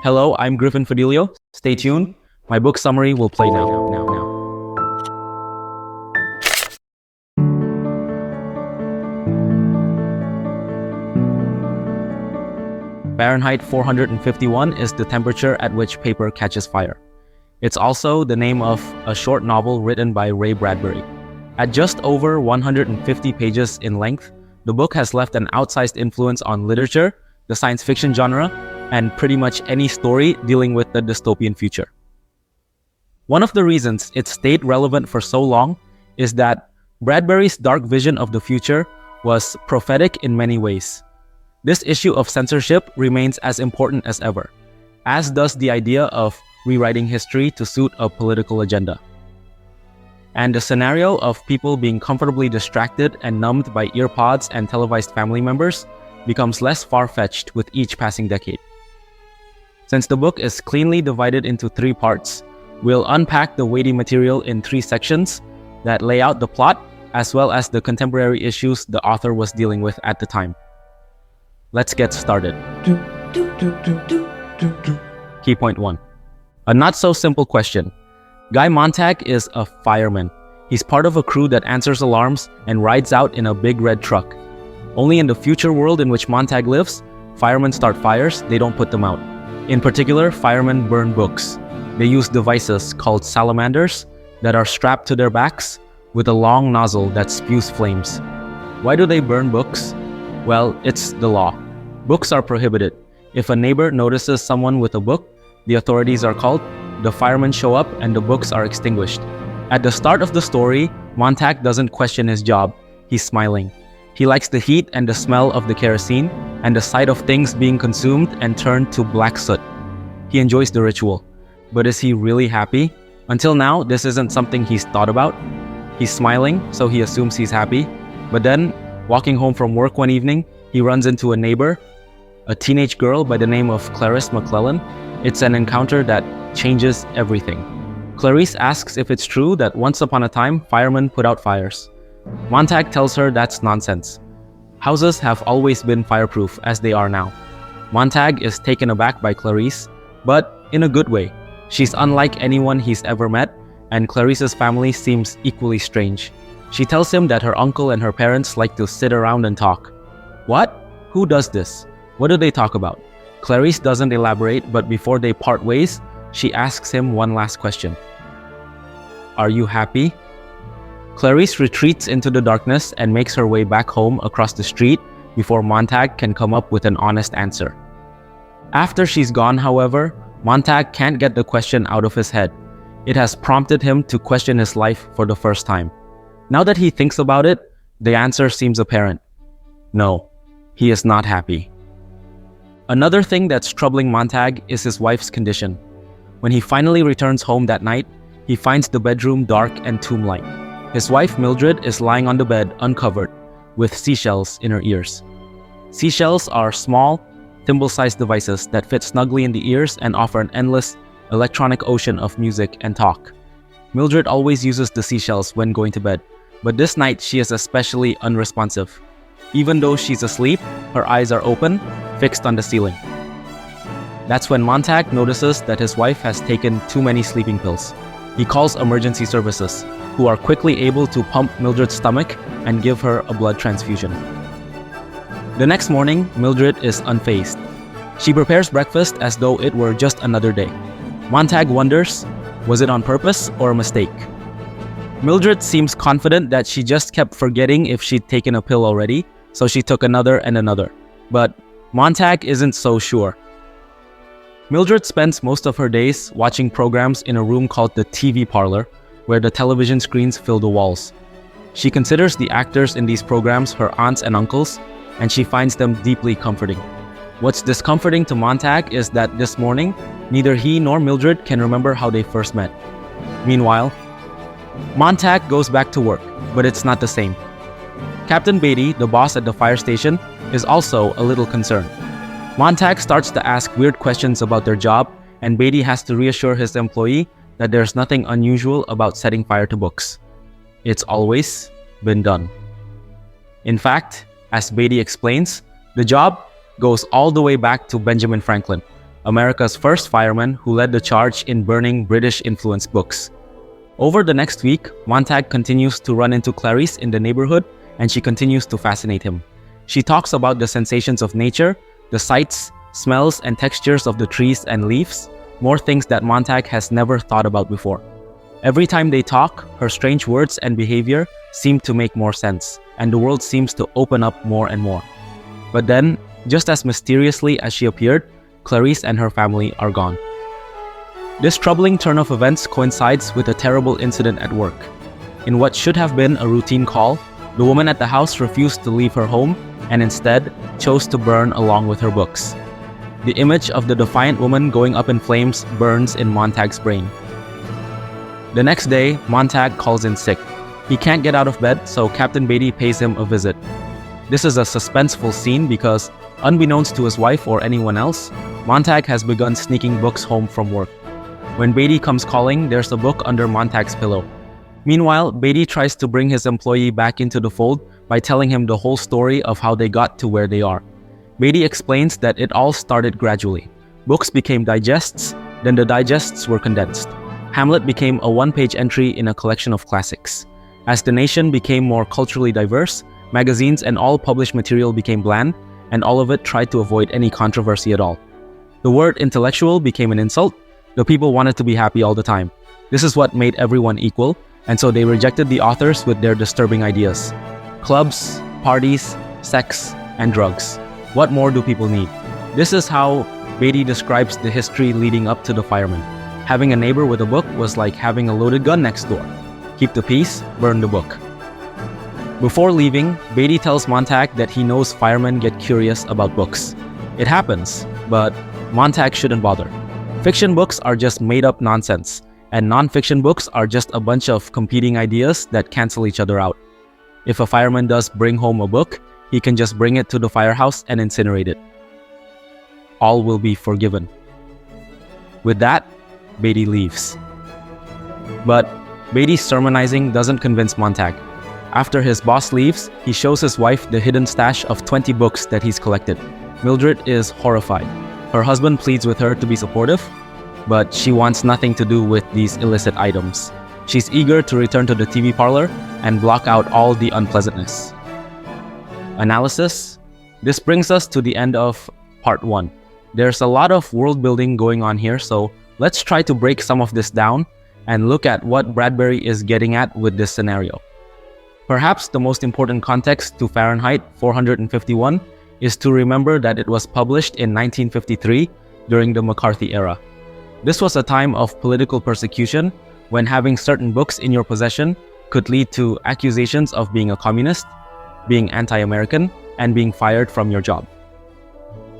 Hello, I'm Griffin Fidelio. Stay tuned. My book summary will play now. Fahrenheit 451 is the temperature at which paper catches fire. It's also the name of a short novel written by Ray Bradbury. At just over 150 pages in length, the book has left an outsized influence on literature, the science fiction genre, and pretty much any story dealing with the dystopian future. One of the reasons it stayed relevant for so long is that Bradbury's dark vision of the future was prophetic in many ways. This issue of censorship remains as important as ever, as does the idea of rewriting history to suit a political agenda. And the scenario of people being comfortably distracted and numbed by earpods and televised family members becomes less far-fetched with each passing decade. Since the book is cleanly divided into 3 parts, we'll unpack the weighty material in 3 sections that lay out the plot as well as the contemporary issues the author was dealing with at the time. Let's get started. Key point 1. A not-so-simple question. Guy Montag is a fireman. He's part of a crew that answers alarms and rides out in a big red truck. Only in the future world in which Montag lives, firemen start fires, they don't put them out. In particular, firemen burn books. They use devices called salamanders that are strapped to their backs with a long nozzle that spews flames. Why do they burn books? Well, it's the law. Books are prohibited. If a neighbor notices someone with a book, the authorities are called, the firemen show up, and the books are extinguished. At the start of the story, Montag doesn't question his job. He's smiling. He likes the heat and the smell of the kerosene and the sight of things being consumed and turned to black soot. He enjoys the ritual. But is he really happy? Until now, this isn't something he's thought about. He's smiling, so he assumes he's happy. But then, walking home from work one evening, he runs into a neighbor, a teenage girl by the name of Clarice McClellan. It's an encounter that changes everything. Clarice asks if it's true that once upon a time, firemen put out fires. Montag tells her that's nonsense. Houses have always been fireproof as they are now. Montag is taken aback by Clarice, but in a good way. She's unlike anyone he's ever met, and Clarice's family seems equally strange. She tells him that her uncle and her parents like to sit around and talk. What? Who does this? What do they talk about? Clarice doesn't elaborate, but before they part ways, she asks him one last question. Are you happy? Clarice retreats into the darkness and makes her way back home across the street before Montag can come up with an honest answer. After she's gone, however, Montag can't get the question out of his head. It has prompted him to question his life for the first time. Now that he thinks about it, the answer seems apparent. No, he is not happy. Another thing that's troubling Montag is his wife's condition. When he finally returns home that night, he finds the bedroom dark and tomb-like. His wife Mildred is lying on the bed uncovered, with seashells in her ears. Seashells are small, thimble-sized devices that fit snugly in the ears and offer an endless electronic ocean of music and talk. Mildred always uses the seashells when going to bed, but this night she is especially unresponsive. Even though she's asleep, her eyes are open, fixed on the ceiling. That's when Montag notices that his wife has taken too many sleeping pills. He calls emergency services, who are quickly able to pump Mildred's stomach and give her a blood transfusion. The next morning, Mildred is unfazed. She prepares breakfast as though it were just another day. Montag wonders, was it on purpose or a mistake? Mildred seems confident that she just kept forgetting if she'd taken a pill already, so she took another and another. But Montag isn't so sure. Mildred spends most of her days watching programs in a room called the TV parlor, where the television screens fill the walls. She considers the actors in these programs her aunts and uncles, and she finds them deeply comforting. What's discomforting to Montag is that this morning, neither he nor Mildred can remember how they first met. Meanwhile, Montag goes back to work, but it's not the same. Captain Beatty, the boss at the fire station, is also a little concerned. Montag starts to ask weird questions about their job, and Beatty has to reassure his employee that there's nothing unusual about setting fire to books. It's always been done. In fact, as Beatty explains, the job goes all the way back to Benjamin Franklin, America's first fireman who led the charge in burning British-influenced books. Over the next week, Montag continues to run into Clarice in the neighborhood, and she continues to fascinate him. She talks about the sensations of nature, the sights, smells, and textures of the trees and leaves, more things that Montag has never thought about before. Every time they talk, her strange words and behavior seem to make more sense, and the world seems to open up more and more. But then, just as mysteriously as she appeared, Clarice and her family are gone. This troubling turn of events coincides with a terrible incident at work. In what should have been a routine call, the woman at the house refused to leave her home and instead chose to burn along with her books. The image of the defiant woman going up in flames burns in Montag's brain. The next day, Montag calls in sick. He can't get out of bed, so Captain Beatty pays him a visit. This is a suspenseful scene because, unbeknownst to his wife or anyone else, Montag has begun sneaking books home from work. When Beatty comes calling, there's a book under Montag's pillow. Meanwhile, Beatty tries to bring his employee back into the fold by telling him the whole story of how they got to where they are. Beatty explains that it all started gradually. Books became digests, then the digests were condensed. Hamlet became a one-page entry in a collection of classics. As the nation became more culturally diverse, magazines and all published material became bland, and all of it tried to avoid any controversy at all. The word intellectual became an insult. The people wanted to be happy all the time. This is what made everyone equal, and so they rejected the authors with their disturbing ideas. Clubs, parties, sex, and drugs. What more do people need? This is how Beatty describes the history leading up to the fireman. Having a neighbor with a book was like having a loaded gun next door. Keep the peace, burn the book. Before leaving, Beatty tells Montag that he knows firemen get curious about books. It happens, but Montag shouldn't bother. Fiction books are just made-up nonsense, and non-fiction books are just a bunch of competing ideas that cancel each other out. If a fireman does bring home a book, he can just bring it to the firehouse and incinerate it. All will be forgiven. With that, Beatty leaves. But Beatty's sermonizing doesn't convince Montag. After his boss leaves, he shows his wife the hidden stash of 20 books that he's collected. Mildred is horrified. Her husband pleads with her to be supportive, but she wants nothing to do with these illicit items. She's eager to return to the TV parlor and block out all the unpleasantness. Analysis. This brings us to the end of part 1. There's a lot of world building going on here, so let's try to break some of this down and look at what Bradbury is getting at with this scenario. Perhaps the most important context to Fahrenheit 451 is to remember that it was published in 1953 during the McCarthy era. This was a time of political persecution when having certain books in your possession could lead to accusations of being a communist, being anti-American, and being fired from your job.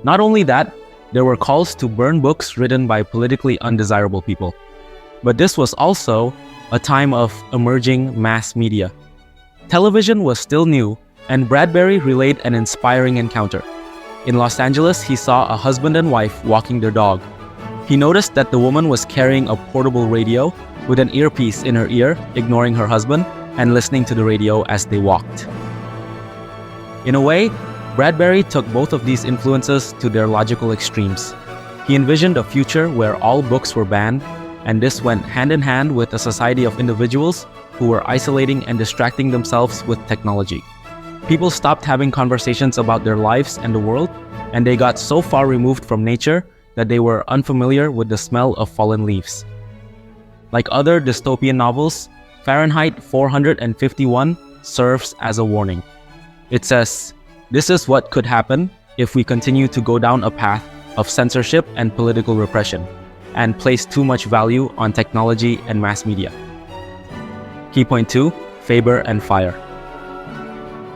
Not only that, there were calls to burn books written by politically undesirable people. But this was also a time of emerging mass media. Television was still new, and Bradbury relayed an inspiring encounter. In Los Angeles, he saw a husband and wife walking their dog. He noticed that the woman was carrying a portable radio with an earpiece in her ear, ignoring her husband and listening to the radio as they walked. In a way, Bradbury took both of these influences to their logical extremes. He envisioned a future where all books were banned, and this went hand in hand with a society of individuals who were isolating and distracting themselves with technology. People stopped having conversations about their lives and the world, and they got so far removed from nature that they were unfamiliar with the smell of fallen leaves. Like other dystopian novels, Fahrenheit 451 serves as a warning. It says, this is what could happen if we continue to go down a path of censorship and political repression, and place too much value on technology and mass media. Key point 2, Faber and fire.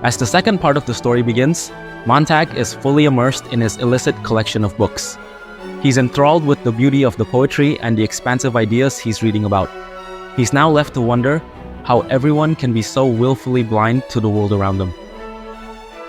As the second part of the story begins, Montag is fully immersed in his illicit collection of books. He's enthralled with the beauty of the poetry and the expansive ideas he's reading about. He's now left to wonder how everyone can be so willfully blind to the world around them.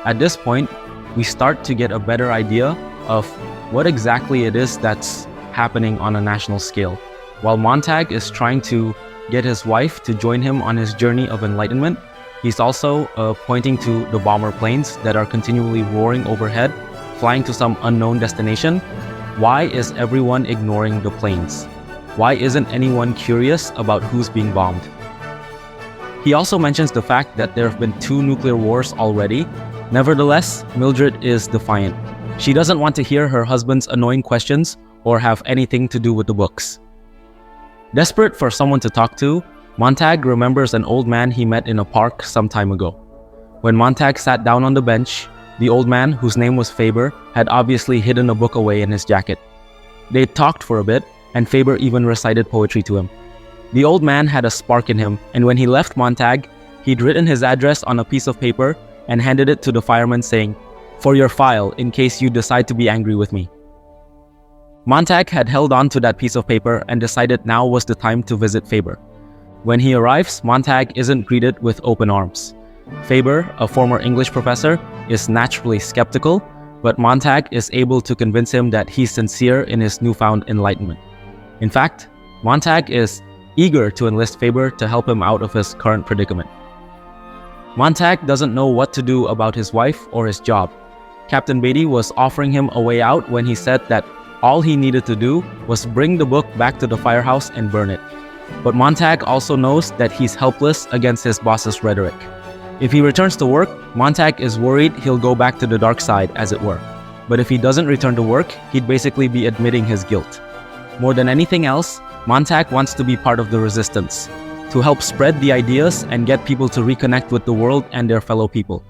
At this point, we start to get a better idea of what exactly it is that's happening on a national scale. While Montag is trying to get his wife to join him on his journey of enlightenment, he's also pointing to the bomber planes that are continually roaring overhead, flying to some unknown destination. Why is everyone ignoring the planes? Why isn't anyone curious about who's being bombed? He also mentions the fact that there have been 2 nuclear wars already. Nevertheless, Mildred is defiant. She doesn't want to hear her husband's annoying questions or have anything to do with the books. Desperate for someone to talk to, Montag remembers an old man he met in a park some time ago. When Montag sat down on the bench, the old man, whose name was Faber, had obviously hidden a book away in his jacket. They talked for a bit, and Faber even recited poetry to him. The old man had a spark in him, and when he left Montag, he'd written his address on a piece of paper and handed it to the fireman saying, "For your file, in case you decide to be angry with me." Montag had held on to that piece of paper and decided now was the time to visit Faber. When he arrives, Montag isn't greeted with open arms. Faber, a former English professor, is naturally skeptical, but Montag is able to convince him that he's sincere in his newfound enlightenment. In fact, Montag is eager to enlist Faber to help him out of his current predicament. Montag doesn't know what to do about his wife or his job. Captain Beatty was offering him a way out when he said that all he needed to do was bring the book back to the firehouse and burn it. But Montag also knows that he's helpless against his boss's rhetoric. If he returns to work, Montag is worried he'll go back to the dark side, as it were. But if he doesn't return to work, he'd basically be admitting his guilt. More than anything else, Montag wants to be part of the resistance, to help spread the ideas and get people to reconnect with the world and their fellow people.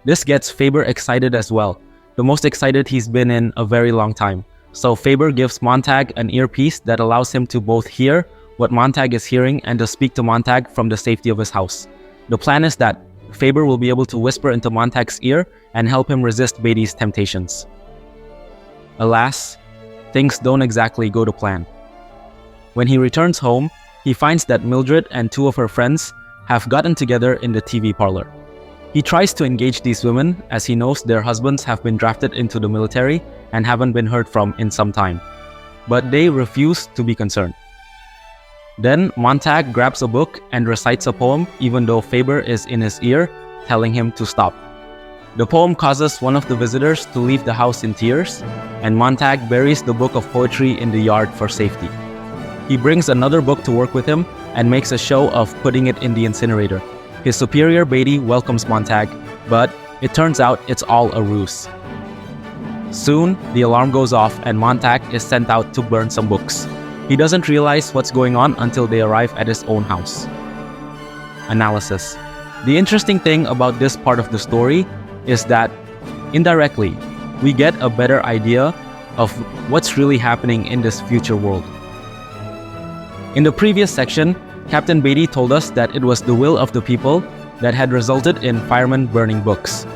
This gets Faber excited as well, the most excited he's been in a very long time. So Faber gives Montag an earpiece that allows him to both hear what Montag is hearing and to speak to Montag from the safety of his house. The plan is that Faber will be able to whisper into Montag's ear and help him resist Beatty's temptations. Alas, things don't exactly go to plan. When he returns home, he finds that Mildred and 2 of her friends have gotten together in the TV parlor. He tries to engage these women as he knows their husbands have been drafted into the military and haven't been heard from in some time. But they refuse to be concerned. Then Montag grabs a book and recites a poem even though Faber is in his ear, telling him to stop. The poem causes one of the visitors to leave the house in tears, and Montag buries the book of poetry in the yard for safety. He brings another book to work with him and makes a show of putting it in the incinerator. His superior Beatty welcomes Montag, but it turns out it's all a ruse. Soon, the alarm goes off and Montag is sent out to burn some books. He doesn't realize what's going on until they arrive at his own house. Analysis. The interesting thing about this part of the story is that, indirectly, we get a better idea of what's really happening in this future world. In the previous section, Captain Beatty told us that it was the will of the people that had resulted in firemen burning books.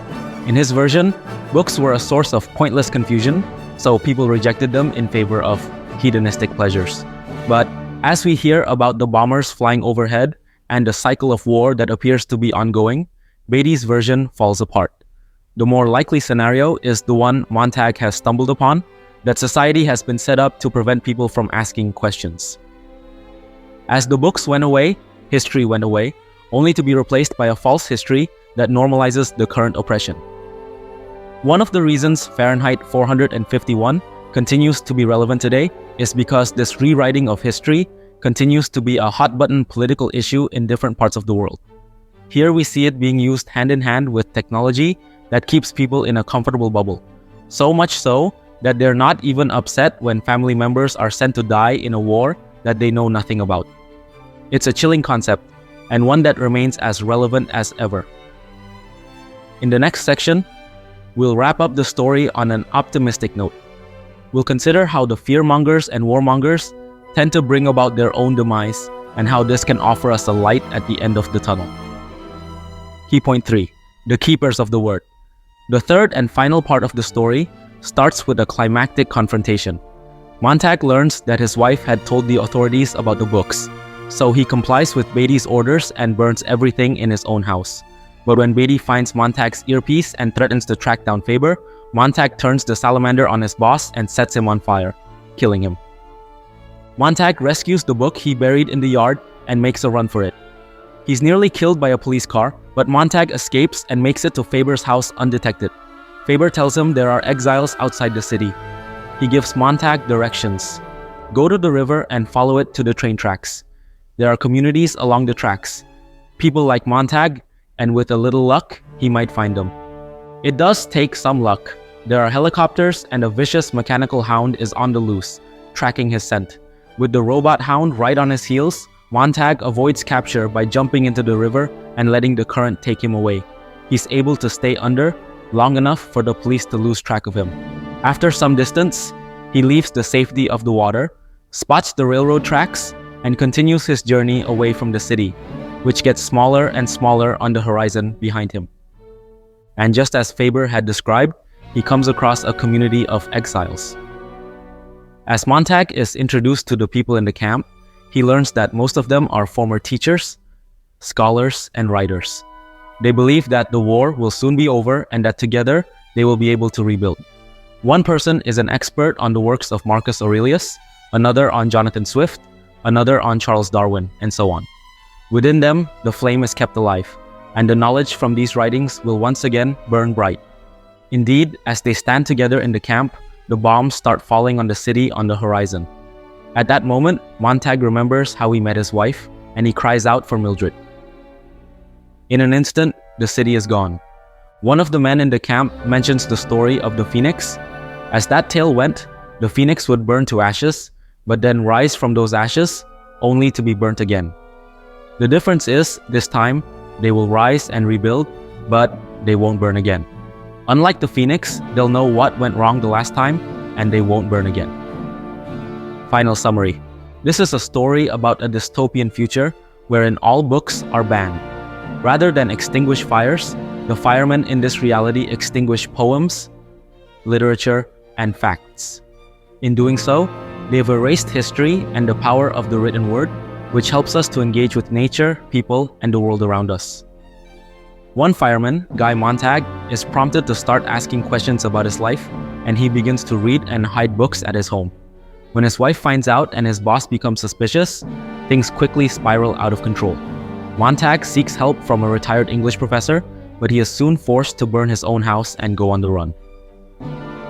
In his version, books were a source of pointless confusion, so people rejected them in favor of hedonistic pleasures. But as we hear about the bombers flying overhead and the cycle of war that appears to be ongoing, Beatty's version falls apart. The more likely scenario is the one Montag has stumbled upon, that society has been set up to prevent people from asking questions. As the books went away, history went away, only to be replaced by a false history that normalizes the current oppression. One of the reasons Fahrenheit 451 continues to be relevant today is because this rewriting of history continues to be a hot-button political issue in different parts of the world. Here we see it being used hand-in-hand with technology that keeps people in a comfortable bubble. So much so that they're not even upset when family members are sent to die in a war that they know nothing about. It's a chilling concept, and one that remains as relevant as ever. In the next section, we'll wrap up the story on an optimistic note. We'll consider how the fearmongers and warmongers tend to bring about their own demise and how this can offer us a light at the end of the tunnel. Key point 3. The keepers of the word. The third and final part of the story starts with a climactic confrontation. Montag learns that his wife had told the authorities about the books, so he complies with Beatty's orders and burns everything in his own house. But when Beatty finds Montag's earpiece and threatens to track down Faber, Montag turns the salamander on his boss and sets him on fire, killing him. Montag rescues the book he buried in the yard and makes a run for it. He's nearly killed by a police car, but Montag escapes and makes it to Faber's house undetected. Faber tells him there are exiles outside the city. he gives Montag directions. Go to the river and follow it to the train tracks. There are communities along the tracks. People like Montag, and with a little luck, he might find them. It does take some luck. There are helicopters and a vicious mechanical hound is on the loose, tracking his scent. With the robot hound right on his heels, Montag avoids capture by jumping into the river and letting the current take him away. He's able to stay under long enough for the police to lose track of him. After some distance, he leaves the safety of the water, spots the railroad tracks, and continues his journey away from the city, which gets smaller and smaller on the horizon behind him. And just as Faber had described, he comes across a community of exiles. As Montag is introduced to the people in the camp, he learns that most of them are former teachers, scholars, and writers. They believe that the war will soon be over and that together they will be able to rebuild. One person is an expert on the works of Marcus Aurelius, another on Jonathan Swift, another on Charles Darwin, and so on. Within them, the flame is kept alive, and the knowledge from these writings will once again burn bright. Indeed, as they stand together in the camp, the bombs start falling on the city on the horizon. At that moment, Montag remembers how he met his wife, and he cries out for Mildred. In an instant, the city is gone. One of the men in the camp mentions the story of the phoenix. As that tale went, the phoenix would burn to ashes, but then rise from those ashes, only to be burnt again. The difference is, this time, they will rise and rebuild, but they won't burn again. Unlike the phoenix, they'll know what went wrong the last time, and they won't burn again. Final summary. This is a story about a dystopian future wherein all books are banned. Rather than extinguish fires, the firemen in this reality extinguish poems, literature, and facts. In doing so, they've erased history and the power of the written word, which helps us to engage with nature, people, and the world around us. One fireman, Guy Montag, is prompted to start asking questions about his life, and he begins to read and hide books at his home. When his wife finds out and his boss becomes suspicious, things quickly spiral out of control. Montag seeks help from a retired English professor, but he is soon forced to burn his own house and go on the run.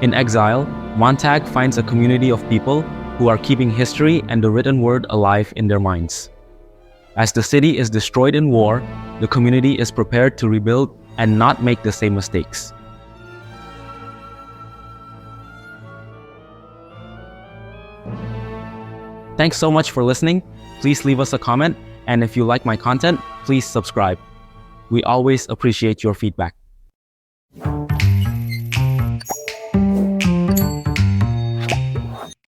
In Exile, Montag finds a community of people who are keeping history and the written word alive in their minds. As the city is destroyed in war, the community is prepared to rebuild and not make the same mistakes. Thanks so much for listening. Please leave us a comment, and if you like my content, please subscribe. We always appreciate your feedback.